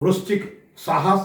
वृश्चिक साहस,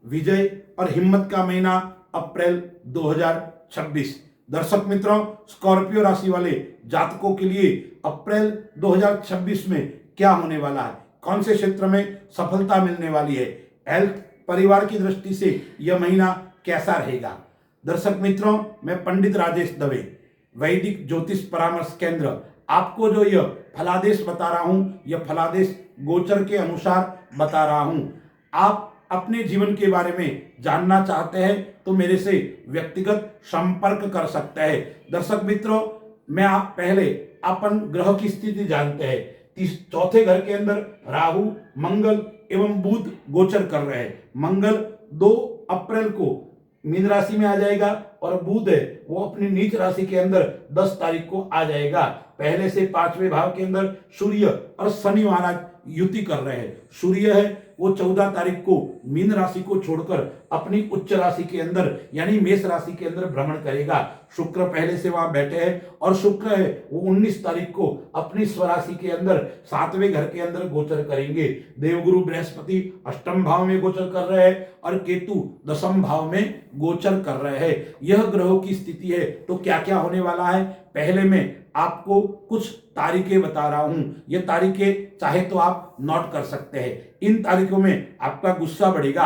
विजय और हिम्मत का महीना अप्रैल 2026। दर्शक मित्रों, स्कॉर्पियो राशि वाले जातकों के लिए अप्रैल 2026 में क्या होने वाला है, कौन से क्षेत्र में सफलता मिलने वाली है, हेल्थ, परिवार की दृष्टि से यह महीना कैसा रहेगा। दर्शक मित्रों, मैं पंडित राजेश दवे, वैदिक ज्योतिष परामर्श केंद्र, आपको जो यह फलादेश बता रहा हूं, यह फलादेश गोचर के अनुसार बता रहा हूं। आप अपने जीवन के बारे में जानना चाहते हैं तो मेरे से व्यक्तिगत संपर्क कर सकते हैं। दर्शक मित्रों, मैं आप पहले अपन ग्रह की स्थिति जानते हैं। चौथे घर के अंदर राहु, मंगल एवं बुध गोचर कर रहे हैं। मंगल 2 अप्रैल को मीन राशि में आ जाएगा और बुध है वो अपनी नीच राशि के अंदर 10 तारीख को आ जाएगा। पहले से 5वें भाव के अंदर सूर्य और शनि महाराज युति कर रहे हैं। सूर्य है वो 14 तारीख को मीन राशि को छोड़कर अपनी उच्च राशि के अंदर यानी मेष राशि के अंदर भ्रमण करेगा। शुक्र पहले से वहां बैठे हैं और शुक्र है वो 19 तारीख को अपनी स्वराशि के अंदर 7वें घर के अंदर गोचर करेंगे। देवगुरु बृहस्पति अष्टम भाव में गोचर कर रहे हैं और केतु दशम भाव में गोचर कर रहे हैं। यह ग्रहों की स्थिति है। तो क्या क्या होने वाला है, पहले मैं आपको कुछ तारीखें बता रहा हूं। ये तारीखें चाहे तो आप नोट कर सकते हैं। इन तारीखों में आपका गुस्सा बढ़ेगा,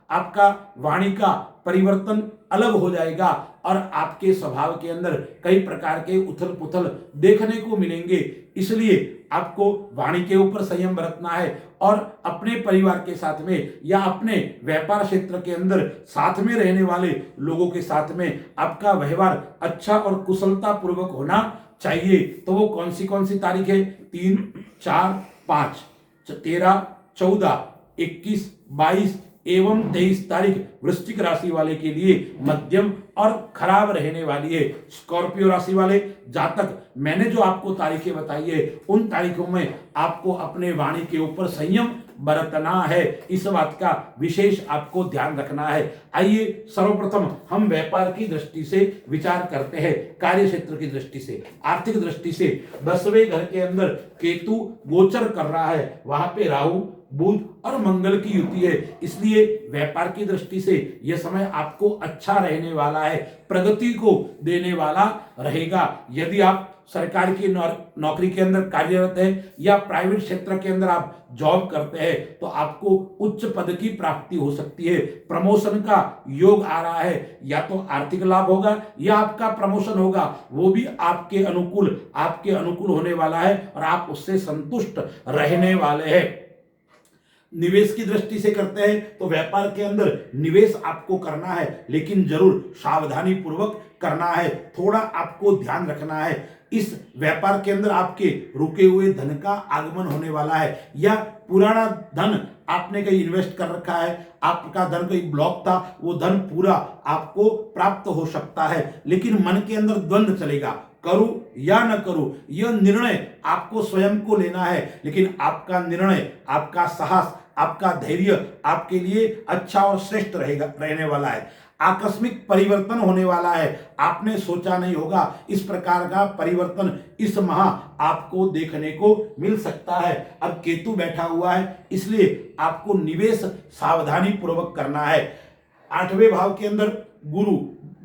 आपका वाणी का परिवर्तन अलग हो जाएगा और आपके स्वभाव के अंदर कई प्रकार के उथल पुथल देखने को मिलेंगे। इसलिए आपको वाणी के ऊपर संयम बरतना है और अपने परिवार के साथ में या अपने व्यापार क्षेत्र के अंदर साथ में रहने वाले लोगों के साथ में आपका व्यवहार अच्छा और कुशलता पूर्वक होना चाहिए। तो वो कौन सी तारीख है? 3, 4, 5, 13, 14, 21, 22 एवं 23 तारीख वृश्चिक राशि वाले के लिए मध्यम और खराब रहने वाली है। स्कॉर्पियो राशि वाले जातक, मैंने जो आपको तारीखें बताई है उन तारीखों में आपको अपने वाणी के ऊपर संयम बरतना है। इस बात का विशेष आपको ध्यान रखना है। आइए सर्वप्रथम हम व्यापार की दृष्टि से विचार करते हैं, कार्य क्षेत्र की दृष्टि से, आर्थिक दृष्टि से। 10वें घर के अंदर केतु गोचर कर रहा है, वहां पे राहु, बुध और मंगल की युति है। इसलिए व्यापार की दृष्टि से यह समय आपको अच्छा रहने वाला है, प्रगति को देने वाला रहेगा। यदि आप सरकार की नौकरी के अंदर कार्यरत है या प्राइवेट क्षेत्र के अंदर आप जॉब करते हैं तो आपको उच्च पद की प्राप्ति हो सकती है। प्रमोशन का योग आ रहा है, या तो आर्थिक लाभ होगा या आपका प्रमोशन होगा, वो भी आपके अनुकूल होने वाला है और आप उससे संतुष्ट रहने वाले हैं। निवेश की दृष्टि से करते हैं तो व्यापार के अंदर निवेश आपको करना है, लेकिन जरूर सावधानी पूर्वक करना है, थोड़ा आपको ध्यान रखना है। इस व्यापार के अंदर आपके रुके हुए धन का आगमन होने वाला है, या पुराना धन आपने कहीं इन्वेस्ट कर रखा है, आपका धन कहीं ब्लॉक था, वो धन पूरा आपको प्राप्त हो सकता है। लेकिन मन के अंदर द्वंद्व चलेगा, करूं या न करूं, यह निर्णय आपको स्वयं को लेना है। लेकिन आपका निर्णय, आपका साहस, आपका धैर्य आपके लिए अच्छा और श्रेष्ठ रहने वाला है। आकस्मिक परिवर्तन होने वाला है, आपने सोचा नहीं होगा इस प्रकार का परिवर्तन इस माह आपको देखने को मिल सकता है। अब केतु बैठा हुआ है, इसलिए आपको निवेश सावधानी पूर्वक करना है। 8वें भाव के अंदर गुरु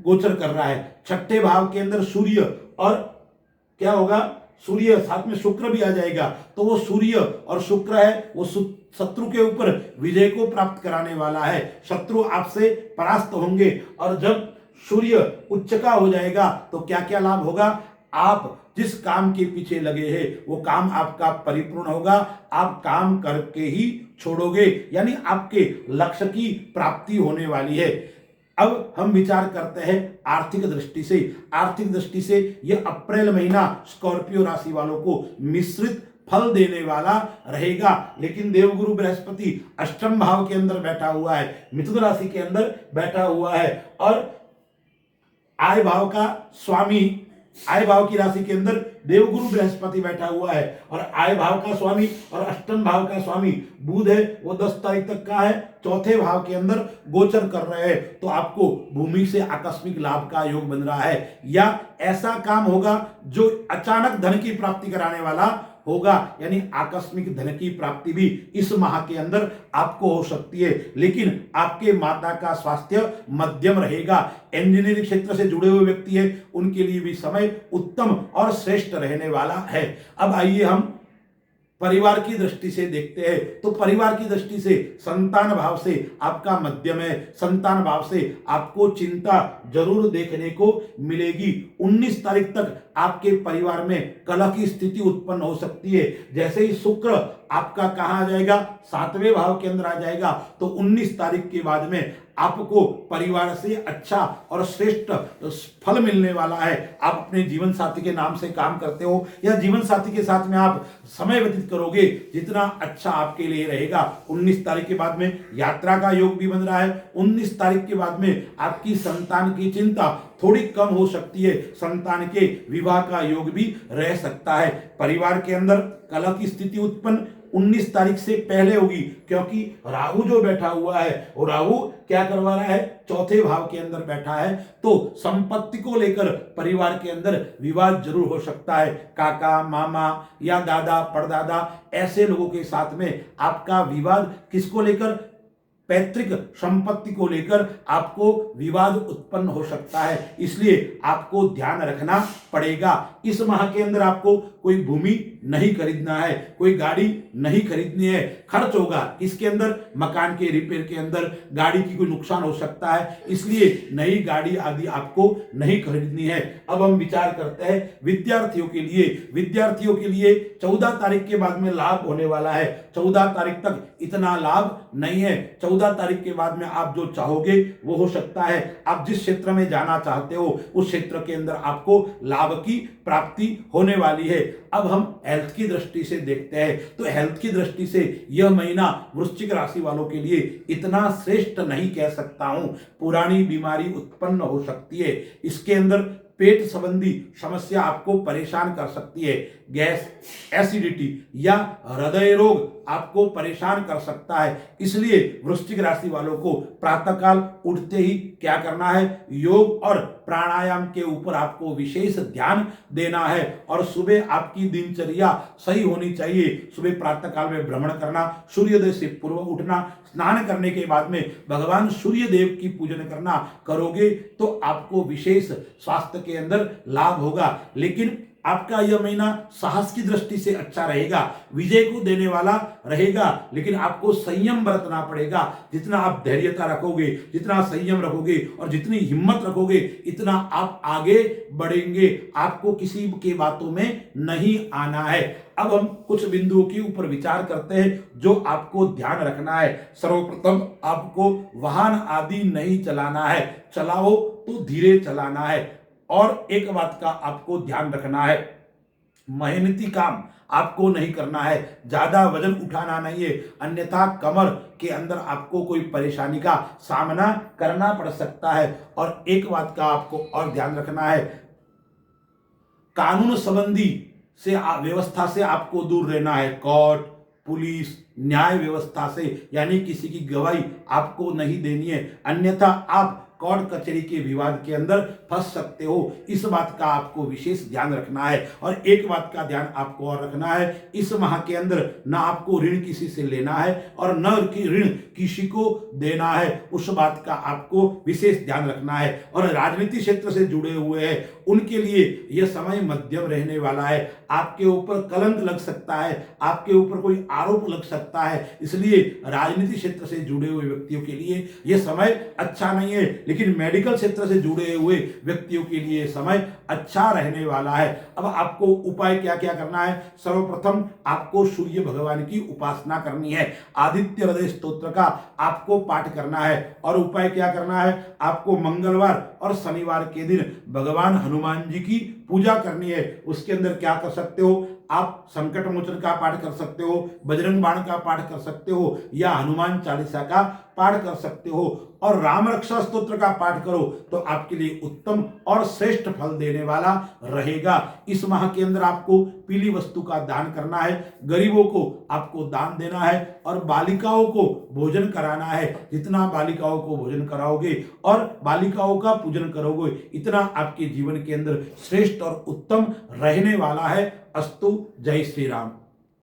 गोचर कर रहा है, 6ठे भाव के अंदर सूर्य, और क्या होगा, सूर्य साथ में शुक्र भी आ जाएगा। तो वो सूर्य और शुक्र है वो शत्रु के ऊपर विजय को प्राप्त कराने वाला है। शत्रु आपसे परास्त होंगे और जब सूर्य उच्च का हो जाएगा तो क्या क्या लाभ होगा, आप जिस काम के पीछे लगे हैं वो काम आपका परिपूर्ण होगा, आप काम करके ही छोड़ोगे, यानी आपके लक्ष्य की प्राप्ति होने वाली है। अब हम विचार करते हैं आर्थिक दृष्टि से। आर्थिक दृष्टि से यह अप्रैल महीना स्कॉर्पियो राशि वालों को मिश्रित फल देने वाला रहेगा। लेकिन देवगुरु बृहस्पति अष्टम भाव के अंदर बैठा हुआ है, मिथुन राशि के अंदर बैठा हुआ है और आय भाव का स्वामी, आय भाव की राशि के अंदर देवगुरु बृहस्पति बैठा हुआ है और आय भाव का स्वामी और अष्टम भाव का स्वामी बुध है वो 10 तारीख तक का है, चौथे भाव के अंदर गोचर कर रहे हैं। तो आपको भूमि से आकस्मिक लाभ का योग बन रहा है, या ऐसा काम होगा जो अचानक धन की प्राप्ति कराने वाला होगा, यानी आकस्मिक धन की प्राप्ति भी इस माह के अंदर आपको हो सकती है। लेकिन आपके माता का स्वास्थ्य मध्यम रहेगा। इंजीनियरिंग क्षेत्र से जुड़े हुए व्यक्ति है उनके लिए भी समय उत्तम और श्रेष्ठ रहने वाला है। अब आइए हम परिवार की दृष्टि से देखते हैं। तो परिवार की दृष्टि से संतान भाव से आपका मध्यम है। संतान भाव से आपको चिंता जरूर देखने को मिलेगी। 19 तारीख तक आपके परिवार में कलह की स्थिति उत्पन्न हो सकती है। जैसे ही शुक्र आपका कहाँ आ जाएगा, 7वें भाव के अंदर आ जाएगा, तो 19 तारीख के बाद में आपको परिवार से अच्छा और श्रेष्ठ फल मिलने वाला है। आप अपने जीवन साथी के नाम से काम करते हो या जीवन साथी के साथ में आप समय व्यतीत करोगे, जितना अच्छा आपके लिए रहेगा। 19 तारीख के बाद में यात्रा का योग भी बन रहा है। 19 तारीख के बाद में आपकी संतान की चिंता थोड़ी कम हो सकती है। संतान के विवाह का योग भी रह सकता है। परिवार के अंदर कलह की स्थिति उत्पन्न 19 तारीख से पहले होगी, क्योंकि राहु जो बैठा हुआ है वो राहु क्या करवा रहा है, 4थे भाव के अंदर बैठा है। तो संपत्ति को लेकर परिवार के अंदर विवाद जरूर हो सकता है। काका, मामा या दादा, परदादा ऐसे लोगों के साथ में आपका विवाद किसको लेकर, पैतृक संपत्ति को लेकर आपको विवाद उत्पन्न हो सकता है। इसलिए आपको ध्यान रखना पड़ेगा। इस माह के अंदर आपको कोई भूमि नहीं खरीदना है, कोई गाड़ी नहीं खरीदनी है। खर्च होगा इसके अंदर, मकान के रिपेयर के अंदर गाड़ी की कोई नुकसान हो सकता है, इसलिए नई गाड़ी आदि आपको नहीं खरीदनी है। अब हम विचार करते हैं विद्यार्थियों के लिए। विद्यार्थियों के लिए 14 तारीख के बाद में लाभ होने वाला है। 14 तारीख तक इतना लाभ नहीं है। 14 तारीख के बाद में आप जो चाहोगे वो हो सकता है। आप जिस क्षेत्र में जाना चाहते हो उस क्षेत्र के अंदर आपको लाभ की प्राप्ति होने वाली है। अब हम हेल्थ की दृष्टि से देखते हैं। तो हेल्थ की दृष्टि से यह महीना वृश्चिक राशि वालों के लिए इतना श्रेष्ठ नहीं कह सकता हूं। पुरानी बीमारी उत्पन्न हो सकती है। इसके अंदर पेट संबंधी समस्या आपको परेशान कर सकती है। गैस, एसिडिटी या हृदय रोग आपको परेशान कर सकता है। इसलिए वृश्चिक राशि वालों को प्रातःकाल उठते ही क्या करना है, योग और प्राणायाम के ऊपर आपको विशेष ध्यान देना है। और सुबह आपकी दिनचर्या सही होनी चाहिए। सुबह प्रातःकाल में भ्रमण करना, सूर्योदय से पूर्व उठना, स्नान करने के बाद में भगवान सूर्य देव की पूजन करना करोगे तो आपको विशेष स्वास्थ्य के अंदर लाभ होगा। लेकिन आपका यह महीना साहस की दृष्टि से अच्छा रहेगा, विजय को देने वाला रहेगा। लेकिन आपको संयम बरतना पड़ेगा। जितना आप धैर्यता रखोगे, जितना संयम रखोगे और जितनी हिम्मत रखोगे, इतना आप आगे बढ़ेंगे। आपको किसी के बातों में नहीं आना है। अब हम कुछ बिंदुओं के ऊपर विचार करते हैं जो आपको ध्यान रखना है। सर्वप्रथम आपको वाहन आदि नहीं चलाना है, चलाओ तो धीरे चलाना है। और एक बात का आपको ध्यान रखना है, मेहनती काम आपको नहीं करना है, ज्यादा वजन उठाना नहीं है, अन्यथा कमर के अंदर आपको कोई परेशानी का सामना करना पड़ सकता है। और एक बात का आपको और ध्यान रखना है, कानून संबंधी से व्यवस्था से आपको दूर रहना है। कोर्ट, पुलिस, न्याय व्यवस्था से, यानी किसी की गवाही आपको नहीं देनी है, अन्यथा आप कोर्ट कचहरी के विवाद के अंदर फंस सकते हो। इस बात का आपको विशेष ध्यान रखना है। और एक बात का ध्यान आपको और रखना है, इस माह के अंदर ना आपको ऋण किसी से लेना है और न ऋण किसी को देना है। उस बात का आपको विशेष ध्यान रखना है। और राजनीति क्षेत्र से जुड़े हुए हैं उनके लिए यह समय मध्यम रहने वाला है। आपके ऊपर कलंक लग सकता है, आपके ऊपर कोई आरोप लग सकता है, इसलिए राजनीति क्षेत्र से जुड़े हुए व्यक्तियों के लिए यह समय अच्छा नहीं है। लेकिन मेडिकल क्षेत्र से जुड़े हुए व्यक्तियों के लिए समय अच्छा रहने वाला है। अब आपको उपाय क्या क्या करना है, सर्वप्रथम आपको सूर्य भगवान की उपासना करनी है। आदित्य हृदय स्तोत्र का आपको पाठ करना है। और उपाय क्या करना है, आपको मंगलवार और शनिवार के दिन भगवान हनुमान जी की पूजा करनी है। उसके अंदर क्या कर सकते हो, आप संकट मोचन का पाठ कर सकते हो, बजरंग बाण का पाठ कर सकते हो या हनुमान चालीसा का पाठ कर सकते हो। और राम रक्षा स्तोत्र का पाठ करो तो आपके लिए उत्तम और श्रेष्ठ फल देने वाला रहेगा। इस माह के अंदर आपको पीली वस्तु का दान करना है, गरीबों को आपको दान देना है और बालिकाओं को भोजन कराना है। जितना बालिकाओं को भोजन कराओगे और बालिकाओं का पूजन करोगे, इतना आपके जीवन के अंदर श्रेष्ठ और उत्तम रहने वाला है। अस्तु। जय श्री राम।